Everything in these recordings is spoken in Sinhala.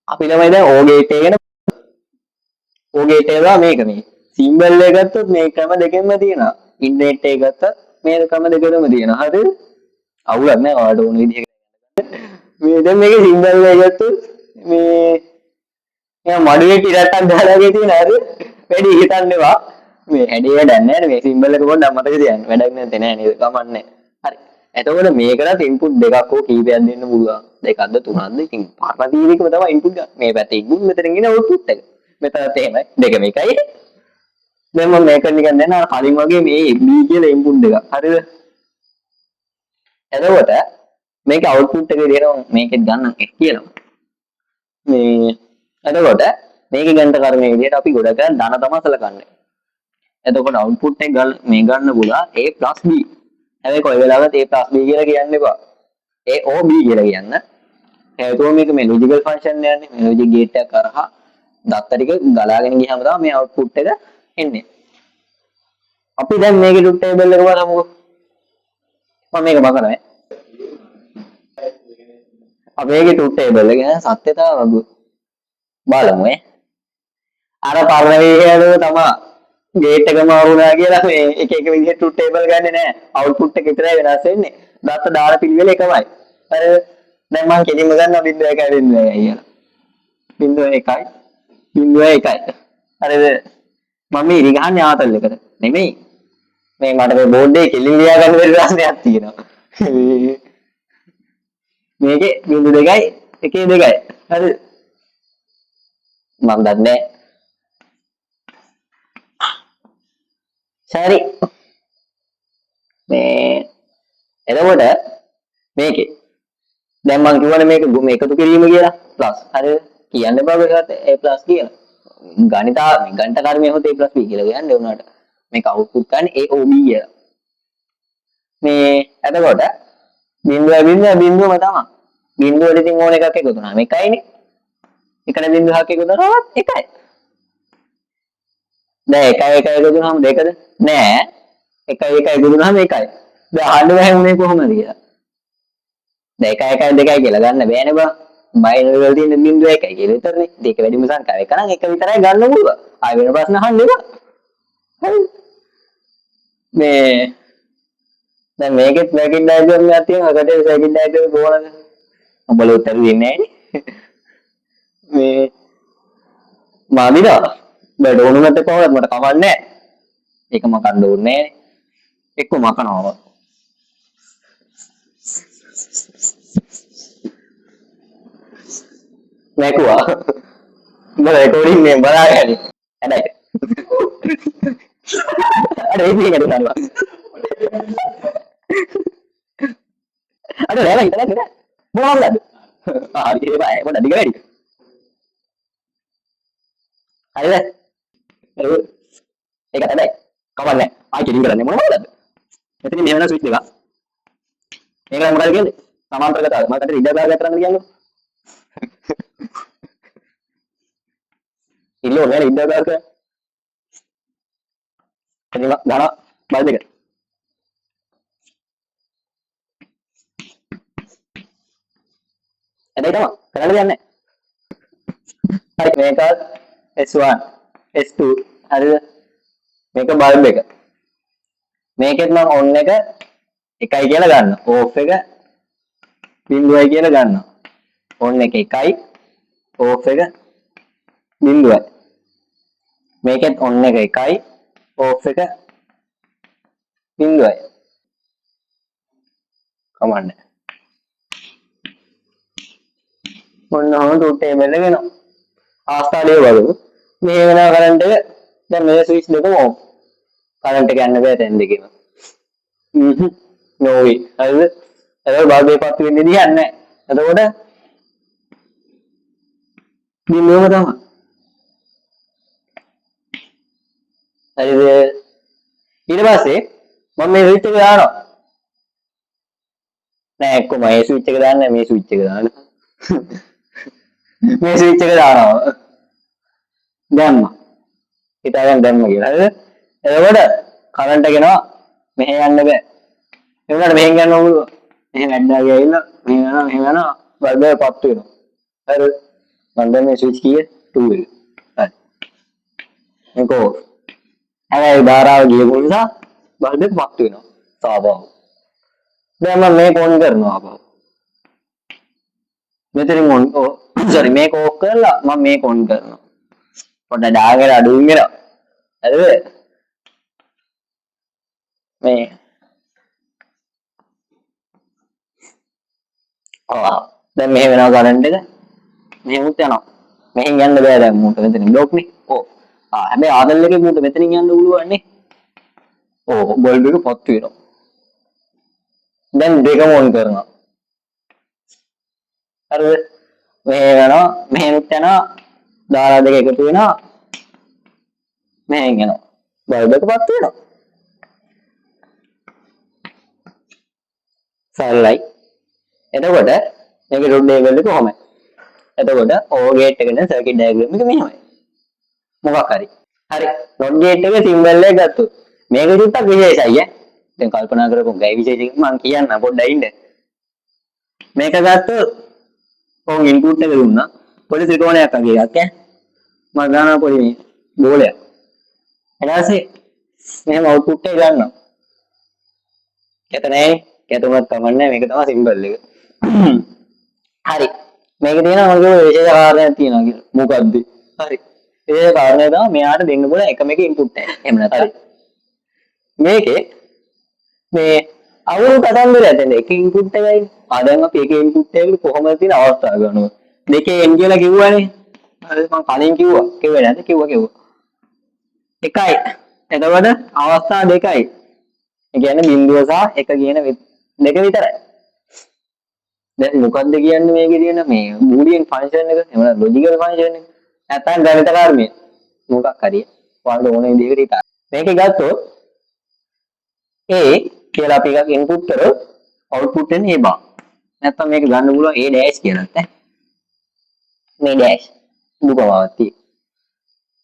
අපි ළමයි දැන් O gate එක ගැන O gate එක තමයි මේක මේ. සිම්බල් එක ගත්තොත් මේ ක්‍රම දෙකෙන්ම තියෙනවා. ඉන්ටර්නෙට් එක ගත්තත් මේ ක්‍රම දෙකෙන්ම තියෙනවා. හරිද? අවුලක් නෑ ඔයාලට ඕන විදිහකට. මේ දැන් මේකේ සිම්බල් එක ගත්තොත් මේ මම මඩුවේ පිටටක් දාලා වගේ තියෙන හරි වැඩි හිතන්න එපා මේ හැඩේ වැඩක් නැහැ මේ සිම්බල් එක පොඩ්ඩක් මතක තියාගන්න වැඩක් නැත්තේ නෑ නේද කමන්නේ හරි එතකොට මේකට ඉන්පුට් දෙකක් හෝ කීපයක් දෙන්න පුළුවන් දෙකක්ද තුනක්ද ඉතින් පාර්මතීවිකම තමයි ඉන්පුට් ගන්න මේ පැත්තේ ඉන්පුට් මෙතනින් එන අවුට්පුට් එක මෙතනත් එහෙමයි දෙකම එකයි දැන් මම මේක නිකන් දැන් අර කලින් වගේ මේ B කියලා ඉන්පුට් දෙක හරිද එතකොට මේක අවුට්පුට් එකේ දෙනවා මේකෙත් ගන්න එක කියලා මේ එතකොට මේක ගණිත කර්මයේ විදිහට අපි ගොඩ කරන් ධන තමයි සලකන්නේ. එතකොට අවුට්පුට් එක මේ ගන්න බුලා A B. හැබැයි කොයි වෙලාවකත් A B කියලා කියන්න එපා. A O B කියලා කියන්න. හේතුව මේක මේ ලොජිකල් ෆන්ක්ෂන් යන්නේ. මේ ලොජික් ගේට් එක කරහා දත්ත ටික ගලාගෙන ගියාම තමයි මේ අවුට්පුට් එක එන්නේ. අපි දැන් මේකේ ට්‍රූත් ටේබල් එක බලමුකෝ. මම මේක බලනවා. අපි මේකේ ට්‍රූත් ටේබල් එක සත්‍යතාව බලමු අර පරණ වේහලුව තමයි ගේට් එකම වුණා කියලා මේ එක එක විදිහට ට්‍රූත් ටේබල් ගන්නෙ නෑ අවුට්පුට් එක විතරයි වෙනස් වෙන්නේ දත්ත දාන පිළිවෙල එකමයි අර දැන් මම කෙලින්ම ගන්නවා 0.1 0.1 0.1 හරිද මම ඉරි ගහන්නේ ආතල් එකට නෙමෙයි මේ මට මේ බෝඩ් එකේ කෙලින් ලියා ගන්න බැරි ප්‍රශ්නයක් තියෙනවා මේකේ 0.2 1 2 හරිද මම දන්නේ සරි මේ එතකොට මේකේ දැන් මම කියවනේ මේක එකතු කිරීම කියලා ප්ලස් හරිද කියන්න බෑ ඒකට A+ කියලා ගණිත කර්මයේ හොත A+ B කියලා කියන්නේ උනාට මේක අවුට්පුට් ගන්න AOB කියලා මේ එතකොට බිඳුවම තමයි බිඳුවට ඉතින් ඕන එකක් එකතු කරනවා මේකයිනේ එකට බිඳුවක් එකතු කරනවා එකයි දැන් 1 1 එකතු කරාම දෙකද නෑ 1 1 එකතු කරාම එකයි දැන් අහන්න බෑ උනේ කොහොමද කියලා දැන් 1 1 2යි කියලා ගන්න බෑනේ බා බයිනරි වල තියෙන බිඳුව 1යි කියලා විතරනේ දෙක වැඩිම සංඛ්‍යාව එක නම් එක විතරයි ගන්න පුළුවන් ආයෙ වෙන ප්‍රශ්න අහන්න එපා හරි මේ දැන් මේකෙත් සර්කිට් ඩයග්‍රෑම් එකක් තියෙනවා ඒකට සර්කිට් ඩයග්‍රෑම් කොහොමද උඹලා උත්තර දෙන්නේ නෑනේ මේ මාදිනා බඩ ඕනුනත් කොහොමද මට කමන්නේ නෑ ඒක මම කන්න ඕනේ නෑනේ එක්ක මකනවා නැකුවා මම රෙකෝඩින් මේ බලාගෙන හැබැයි අර ඒක නේද කරනවා අර නෑ හිතලා නෑ මොනවද හරි ඒ බය මොකද දිග වැඩි හරිද ඒක තමයි කවන්නේ ආයි කෙලින් කරන්නේ මොනවද මෙතන මේ වෙන ස්විච් එකක් මේක නම් මොකද කියන්නේ සමාන්තරගතව මම කටට ඉඩ දාගත්තා නම් කියන්නේ ඉල්ලෝ නෑ ඉඩ දාගත්තා එනිම දාන බල් දෙක එදේ තමයි කරන්න දෙයක් නෑ හරි මේක S1 S2 හරිද මේක බල්බ් එක මේකෙත් මම ඔන් එක එකයි කියලා ගන්න ඕෆ් එක බිඳුවයි කියලා ගන්නවා ඔන් එක එකයි ඕෆ් එක බිඳුවයි මේකෙත් ඔන් එක එකයි ඕෆ් එක බිඳුවයි කමන්නේ මොන හොඳ ට්‍රූත් ටේබල් එක එනවා ආස්ථාලිය බලමු මේ වෙන කරන්ට් එක දැන් මේ ස්විච් දෙකම ඕෆ් කරන්ට් එක යන්න බෑ දැන් දෙකේම නෝයි හරිද ඒක බල්බ් එකපත් වෙන්නේ දිහන්නේ නැහැ එතකොට බිඳුවම තමයි හරිද ඊට පස්සේ මම මේ ස්විච් එක දානවා නෑ එක්කම මේ ස්විච් එක දාන්න මේ ස්විච් එක දාන්න මේ ස්විච් එක දානවා දැම්මා හිතාගන්න දැම්මා කියලා හරිද එතකොට කරන්ට් එක එනවා මෙහෙ යන්න බෑ ඒ වුණාට මෙහෙන් යන්න ඕන මෙහෙ වැඩ්ඩා ගිහිල්ලා මෙහෙ යනවා බල්බ් එක පත් වෙනවා හරිද මම දැන් මේ ස්විච් කීය 2 එක. හරි. මේක ඕෆ්. හැබැයි ධාරාව ගියපු නිසා බල්බ් එක පත් වෙනවා. ස්වභාවයෙන්. දැන් මම මේක ඔන් කරනවා අපව. මෙතනින් ඔන් සෝරි මේක ඕෆ් කරලා මම මේක ඔන් කරනවා. පොඩ්ඩක් දාගෙන අඩුවෙන් එනවා. හරිද? මේ දැන් මෙහෙ වෙනවා කරන්ට් එක. මෙහෙමුත් යනවා. මෙහෙන් යන්න බෑ දැන් මූට මෙතන බ්ලොක් නේ. ඔව්. හැබැයි ආදල් එකේ මූට මෙතනින් යන්න පුළුවන් නේ. ඔව් බල්බ් එක පත් වෙනවා. දැන් දෙකම ඔන් කරනවා. හරිද? මෙහෙ යනවා මෙහෙනුත් යනවා. ධාරා දෙක එකතු වෙනවා. මෙහෙන් යනවා. බල්බ් එක පත් වෙනවා. සරලයි. එතකොට මේකේ ඩොට් ලේබල් එක කොහොමද? එතකොට ඕ ගේට් එකේ සර්කිට් ඩයග්‍රෑම් එක මෙහෙමයි. මොකක් හරි. හරි. ඩොට් ගේට් එකේ සිම්බල් එක ගත්තොත් මේක චුට්ටක් විශේෂයි ඈ. දැන් කල්පනා කරපො ගයි විශේෂ මම කියන්න පොඩ්ඩක් ඉන්න. මේක ගත්තොත් ඔව් ඉන්පුට් එක දුන්නා. පොඩි ත්‍රිකෝණයක් වගේ එකක් ඈ. මම ගන්නවා පොඩි බෝලයක්. ඊට පස්සේ මෙහෙම අවුට්පුට් එක ගන්නවා. එතනයි කැතුමක් කමන්නේ මේක තමයි සිම්බල් එක. හරි. මේක තියෙනවා මගේ විශේෂ කාරණයක් තියෙනවා කියලා. මොකද්ද? හරි. ඒ කාරණය තමයි මෙයාට දෙන්න පුළුවන් එකම එක ඉන්පුට් එක. එහෙම නැත්නම් මේකේ මේ අවුරු කතන්දරය ඇතෙන් එක ඉන්පුට් එකයි. දැන් අපි එක ඉන්පුට් එකකට කොහොමද තියෙන අවස්ථාව ගන්නවා. දෙකේ n කියලා කිව්වනේ. හරි මම කලින් කිව්වා. කිව්වේ නැද්ද? කිව්වා. එකයි. එතකොට අවස්ථා දෙකයි. ඒ කියන්නේ බිඳුව සහ එක කියන දෙක විතරයි. දැන් මොකද්ද කියන්නේ මේකේ තියෙන මේ බූලියන් ෆන්ක්ෂන් එක එහෙම නැත්නම් ලොජිකල් ෆන්ක්ෂන් එක නැත්නම් ගණිත කර්මය මොකක් හරි ඔයාලට ඕන විදිහකට හිතා මේකේ ගත්තොත් a කියලා අපි එකක් ඉන්පුට් කරොත් අවුට්පුට් එන්නේ a බා නැත්නම් මේක ගන්න පුළුවන් a dash කියලා ඈ මේ dash දුකමාවක් තියෙයි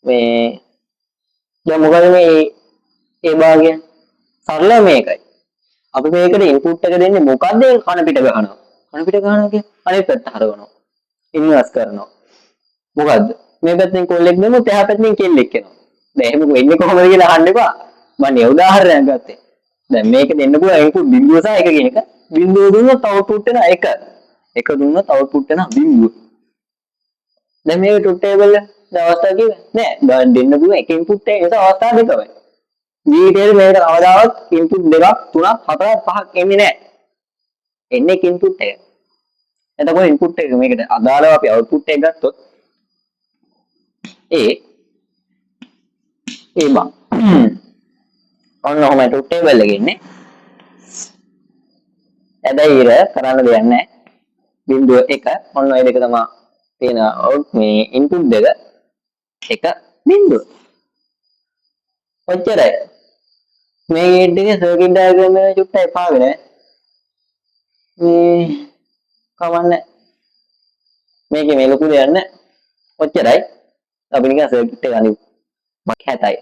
මේ දැන් මොකද මේ a බා කියන්නේ සරල මේකයි අපි මේකට ඉන්පුට් එක දෙන්නේ මොකද්ද කන පිට ගන්නවා කන පිට ගන්නවා කියන්නේ අනිත් පැත්ත හරවනවා ඉන්වර්ස් කරනවා මොකද්ද මේ පැත්තෙන් කොල්ලෙක් දෙමුත් එහා පැත්තෙන් කෙල්ලෙක් එනවා දැන් එහෙම වෙන්නේ කොහොමද කියලා අහන්න එපා මම නේ උදාහරණයක් ගත්තේ දැන් මේක දෙන්න පුළුවන් ඉන්පුට් බිඳුව සහ එක කියන එක බිඳුව දුන්නොත් අවුට්පුට් වෙන එක එක දුන්නොත් අවුට්පුට් වෙන බිඳුව දැන් මේක ට්‍රූත් ටේබල් එක අවස්ථාව කිව්වේ නෑ දෙන්න පුළුවන් එක ඉන්පුට් එක නිසා අවස්ථා දෙකමයි ජීවිතේට මේකට කවදාවත් ඉන්පුට් දෙකක් තුනක් හතරක් පහක් එන්නේ නැහැ. එන්නේ ඉන්පුට් එක. එතකොට ඉන්පුට් එක මේකට අදාළව අපි අවුට්පුට් එක ගත්තොත් ඒ බා. ඔන්න ඔහොමයි ට්‍රූත් ටේබල් එකේ ඉන්නේ. හැබැයි ඉර කරන්න දෙයක් නැහැ. බිඳුව 1 ඔන්න ඔය දෙක තමයි තියෙන මේ ඉන්පුට් දෙක 1 බිඳුව. ඔච්චරයි. මේ ගේට් එකේ සර්කිට් ඩයග්‍රෑම් එක චුට්ටක් එපාගෙන මේ කවන්නේ මේකේ මේ ලොකු දෙයක් නැහැ ඔච්චරයි අපි නිකන් සර්කිට් එක අනිත් මක් හැතයි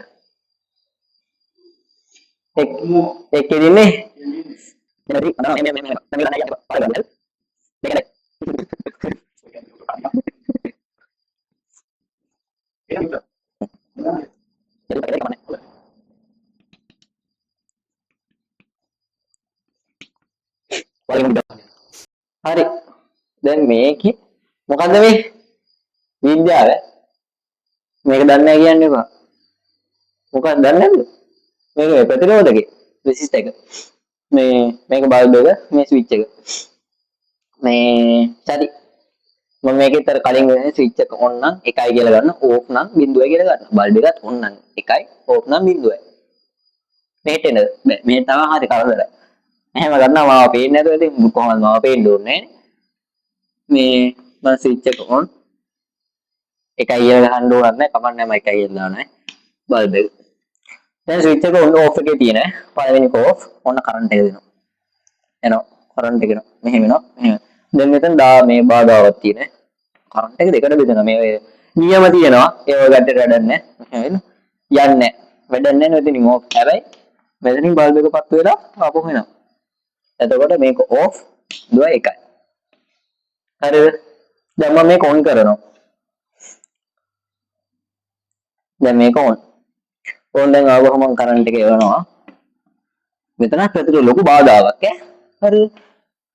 එක් ඉන්නේ හරි අද මේ තමයි නෑ පාරගන්න මේක හරි දැන් මේකේ මොකද්ද මේ විද්‍යාව මේක දන්නේ නැහැ කියන්නේ බා මොකක්ද දන්නේ නැද්ද මේක ප්‍රතිරෝධකේ රෙසිස්ටර් එක මේක බල්බ් එක මේ ස්විච් එක මේ සරි මම මේකේතර කලින් වෙන ස්විච් එක ඔන් නම් 1යි කියලා ගන්න ඕෆ් නම් 0යි කියලා ගන්න බල්බ් එකත් ඔන් නම් 1යි ඕෆ් නම් 0යි මේට එන බෑ මේ තමයි හරි කරදරයි එහෙම ගන්නවා මාව පේන්නේ නැතුව ඉතින් කොහොමද මාව පේන්න ඕනේ මේ මම ස්විච් එක ඔන් 1යි කියලා ගහන්න ඕනක් නැහැ කමන්නේ මම 1යි කියලා දානවා බල්බ් එක දැන් ස්විච් එක ඔන් ඕෆ් එකේ තියෙන පළවෙනි ඕෆ් ඔන්න කරන්ට් එක දෙනවා එනවා කරන්ට් එක එනවා මෙහෙම එනවා මෙහෙම දැන් මෙතන මේ බාධාවක් තියෙන කරන්ට් එක දෙකට බෙදෙනවා මේ නියම තියෙනවා ඒව ගැටට වැඩන්නේ මෙහෙම යන්නේ වැඩන්නේ නැහැ මෙතනින් ඕෆ් හැබැයි මෙතනින් බල්බ් එක පත් වෙලා ආපහු එනවා එතකොට මේක ඕෆ් දුව 1යි හරිද දැන් මම මේක ඔන් කරනවා දැන් මේක ඕන් දැන් ආවම මම කරන්ට් එක එවනවා. මෙතන ප්‍රතිරෝධ ලොකු බාධාවක් ඈ. හරි.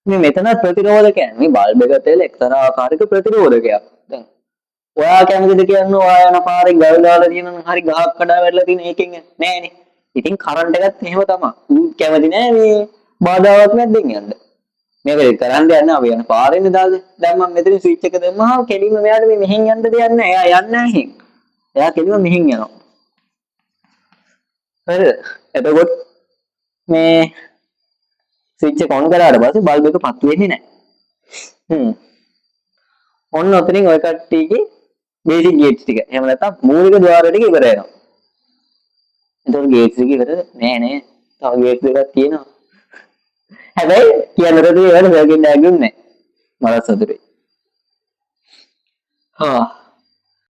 මේ මෙතන ප්‍රතිරෝධකයක්. මේ බල්බ් එක තෙල් එක්තරා ආකාරයක ප්‍රතිරෝධකයක්. දැන් ඔයා කැමතිද කියන්න ඔයා යන පාරේ ගල් දාලා තියෙන හරි ගහක් කඩා වැටලා තියෙන එකකින් නෑනේ. ඉතින් කරන්ට් එකත් එහෙම තමයි. ඌ කැමති නෑ මේ බාධාවක් නැද්දෙන් යන්න. මේක කරන්න යන්න අපි යන පාරේනේ දාලා. දැන් මම මෙතන ස්විච් එක දැම්මහම කෙලින්ම මෙයාට මේ මෙහෙන් යන්න දෙයක් නෑ. එයා යන්නේ නැහැ එහෙන්. එයා කෙලින්ම මෙහෙන් යනවා. හරිද? එතකොට මේ ස්විච් එක ඔන් කරාට පස්සේ බල්බ් එක පත්තු වෙන්නේ නැහැ. ඔන්න ඔතනින් ඔය කට්ටියගේ බේසික් ගේට්ස් ටික. එහෙම නැත්නම් මූලික ద్వාර ටික ඉවර වෙනවා. එතකොට ගේට්ස් ටික ඉවරද? නෑ නෑ. තව ගේට්ස් දෙකක් තියෙනවා. හැබැයි කියනකොට ඒවට සර්කිට් ඩයග්‍රෑම් නෑ. මල සතුටුයි. හා